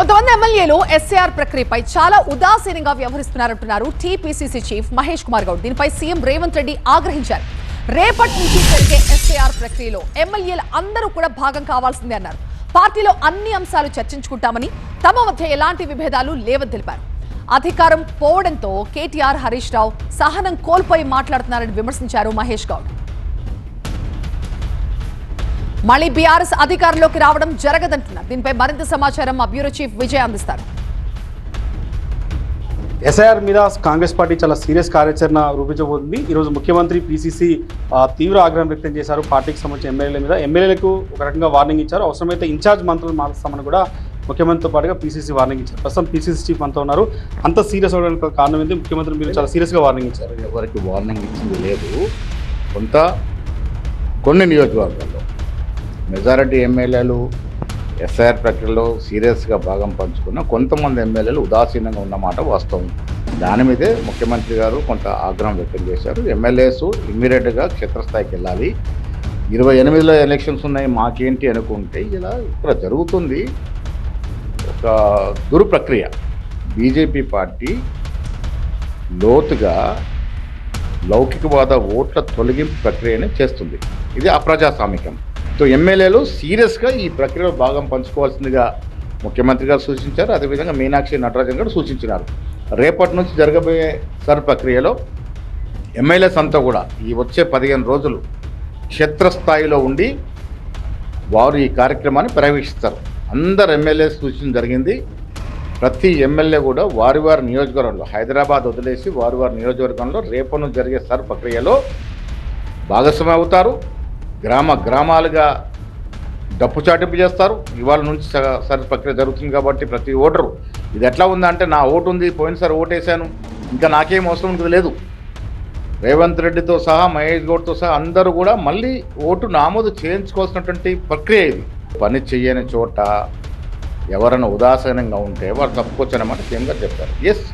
కొంతమంది ఎమ్మెల్యేలు ఎస్ఏఆర్ ప్రక్రియపై చాలా ఉదాసీనంగా వ్యవహరిస్తున్నారంటున్నారు టీపీసీసీ చీఫ్ మహేష్ కుమార్ గౌడ్. దీనిపై సీఎం రేవంత్ రెడ్డి ఆగ్రహించారు. రేపటి నుంచి జరిగే ఎస్ఏఆర్ ప్రక్రియలో ఎమ్మెల్యేలు అందరూ కూడా భాగం కావాల్సిందే అన్నారు. పార్టీలో అన్ని అంశాలు చర్చించుకుంటామని, తమ మధ్య ఎలాంటి విభేదాలు లేవని తెలిపారు. అధికారం పోవడంతో కేటీఆర్, హరీష్ రావు సహనం కోల్పోయి మాట్లాడుతున్నారని విమర్శించారు మహేష్ గౌడ్. మళ్ళీ బీఆర్ఎస్ అధికారంలోకి రావడం జరగదంటున్నారు. దీనిపై మరింత సమాచారం మా బ్యూరో చీఫ్ విజయ్ అందిస్తారు. ఎస్ఐఆర్ మీద కాంగ్రెస్ పార్టీ చాలా సీరియస్ కార్యాచరణ రూపించబోతుంది. ఈరోజు ముఖ్యమంత్రి పీసీసీ తీవ్ర ఆగ్రహం వ్యక్తం చేశారు. పార్టీకి సంబంధించిన ఎమ్మెల్యేల మీద. ఎమ్మెల్యేలకు ఒక రకంగా వార్నింగ్ ఇచ్చారు. అవసరమైతే ఇన్ఛార్జ్ మంత్రులు మారుస్తామని కూడా ముఖ్యమంత్రితో పాటుగా పీసీసీ వార్నింగ్ ఇచ్చారు. ప్రస్తుతం పీసీసీ చీఫ్ అంతా ఉన్నారు. అంత సీరియస్ అవడానికి కారణం ఏంటి? ముఖ్యమంత్రి మీరు చాలా సీరియస్గా వార్నింగ్ ఇచ్చారు. ఎవరికి వార్నింగ్ ఇచ్చింది లేదు. కొన్ని నియోజకవర్గాల్లో మెజారిటీ ఎమ్మెల్యేలు ఎస్ఐఆర్ ప్రక్రియలో సీరియస్గా భాగం పంచుకున్న కొంతమంది ఎమ్మెల్యేలు ఉదాసీనంగా ఉన్నమాట వాస్తవం. దాని మీదే ముఖ్యమంత్రి గారు కొంత ఆగ్రహం వ్యక్తం చేశారు. ఎమ్మెల్యేస్ ఇమ్మీడియట్గా క్షేత్రస్థాయికి వెళ్ళాలి. 28లో ఎలక్షన్స్ ఉన్నాయి, మాకేంటి అనుకుంటే ఇలా ఇక్కడ జరుగుతుంది ఒక దురు ప్రక్రియ. బీజేపీ పార్టీ లోతుగా లౌకికవాద ఓట్ల తొలగింపు ప్రక్రియని చేస్తుంది. ఇది అప్రజాస్వామికం. సో ఎమ్మెల్యేలు సీరియస్గా ఈ ప్రక్రియలో భాగం పంచుకోవాల్సిందిగా ముఖ్యమంత్రి గారు సూచించారు. అదేవిధంగా మీనాక్షి నటరాజన్ గారు సూచించినారు. రేపటి నుంచి జరగబోయే సర్ ప్రక్రియలో ఎమ్మెల్యేస్ అంతా కూడా ఈ వచ్చే 15 రోజులు క్షేత్రస్థాయిలో ఉండి వారు ఈ కార్యక్రమాన్ని పర్యవేక్షిస్తారు. అందరు ఎమ్మెల్యేస్ సూచన జరిగింది. ప్రతి ఎమ్మెల్యే కూడా వారి నియోజకవర్గంలో, హైదరాబాద్ వదిలేసి వారి నియోజకవర్గంలో రేపటి నుంచి జరిగే సర్ ప్రక్రియలో భాగస్వామి అవుతారు. గ్రామాలుగా డప్పు చాటింపు చేస్తారు. ఇవాళ నుంచి సర్ ప్రక్రియ జరుగుతుంది కాబట్టి ప్రతి ఓటరు ఇది ఎట్లా ఉందంటే, నా ఓటు ఉంది, పోయినసారి ఓటేశాను, ఇంకా నాకేం అవసరం ఉంటుంది లేదు. రేవంత్ రెడ్డితో సహా, మహేష్ గౌడ్తో సహా అందరూ కూడా మళ్ళీ ఓటు నామోదు చేయించుకోవాల్సినటువంటి ప్రక్రియ ఇది. పని చెయ్యని చోట ఎవరైనా ఉదాసీనంగా ఉంటే వారు తప్పుకోవచ్చు అన్నమాట సీఎం గారు చెప్పారు. ఎస్,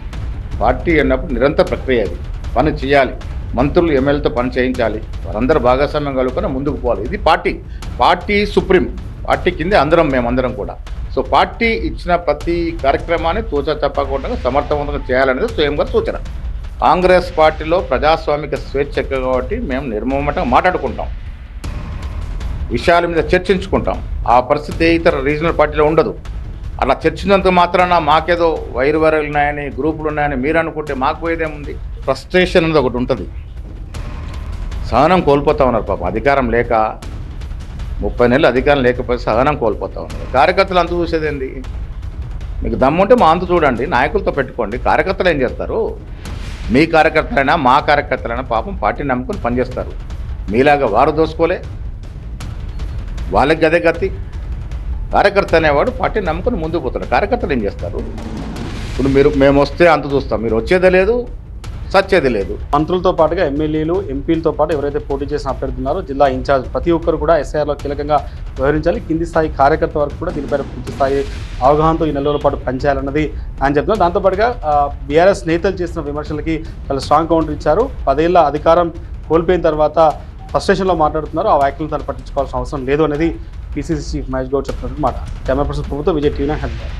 పార్టీ అన్నప్పుడు నిరంతర ప్రక్రియ అది. పని చేయాలి, మంత్రులు ఎమ్మెల్యేతో పని చేయించాలి, వారందరూ భాగస్వామ్యం కలుపుకొని ముందుకు పోవాలి. ఇది పార్టీ సుప్రీం. పార్టీ కిందే మేమందరం కూడా. సో పార్టీ ఇచ్చిన ప్రతి కార్యక్రమాన్ని తోచా తప్పకుండా సమర్థవంతంగా చేయాలనేది స్వయం గారి సూచన. కాంగ్రెస్ పార్టీలో ప్రజాస్వామిక స్వేచ్ఛ కాబట్టి మేము నిర్మూలమటంగా మాట్లాడుకుంటాం, విషయాల మీద చర్చించుకుంటాం. ఆ పరిస్థితి ఇతర రీజనల్ పార్టీలో ఉండదు. అలా చర్చించినంత మాత్రాన మాకేదో వైరువైరాలు ఉన్నాయని, గ్రూపులు ఉన్నాయని మీరు అనుకుంటే మాకు పోయేదేముంది? ఫ్రస్ట్రేషన్ అనేది ఒకటి ఉంటుంది. సహనం కోల్పోతా ఉన్నారు పాపం. అధికారం లేక 30 నెలలు అధికారం లేకపోతే సహనం కోల్పోతా ఉన్నారు. కార్యకర్తలు అంత చూసేదేంటి? మీకు దమ్ముంటే మా అంత చూడండి, నాయకులతో పెట్టుకోండి. కార్యకర్తలు ఏం చేస్తారు? మీ కార్యకర్తలైనా మా కార్యకర్తలైనా పాపం పార్టీని నమ్ముకొని పనిచేస్తారు. మీలాగా వారు దోసుకోలే, వాళ్ళకి గదే గతి. కార్యకర్త అనేవాడు పార్టీని నమ్ముకొని ముందుకు పోతాడు. కార్యకర్తలు ఏం చేస్తారు? ఇప్పుడు మేము వస్తే అంత చూస్తాం, మీరు వచ్చేదే లేదు, సచ్చేది లేదు. మంత్రులతో పాటుగా ఎమ్మెల్యేలు, ఎంపీలతో పాటు ఎవరైతే పోటీ చేసిన అభ్యర్థున్నారో జిల్లా ఇన్ఛార్జ్ ప్రతి ఒక్కరు కూడా ఎస్ఐఆర్లో కీలకంగా వ్యవహరించాలి. కింది స్థాయి కార్యకర్త వరకు కూడా దీనిపైన పూర్తి స్థాయి అవగాహనతో ఈ 4 రోజుల పాటు పనిచేయాలన్నది ఆయన చెప్తున్నారు. దాంతోపాటుగా బీఆర్ఎస్ నేతలు చేసిన విమర్శలకి చాలా స్ట్రాంగ్ కౌంటర్ ఇచ్చారు. 10 ఏళ్ల అధికారం కోల్పోయిన తర్వాత ఫ్రస్ట్రేషన్లో మాట్లాడుతున్నారు. ఆ వ్యాఖ్యలను తను పట్టించుకోవాల్సిన అవసరం లేదు అనేది పీసీసీ చీఫ్ మహేష్ గౌడ్ చెప్తున్నట్టు మాట. కెమెరా పర్సన్ ప్రభుత్వం, విజయ్ టీవీ 9 హైదరాబాద్.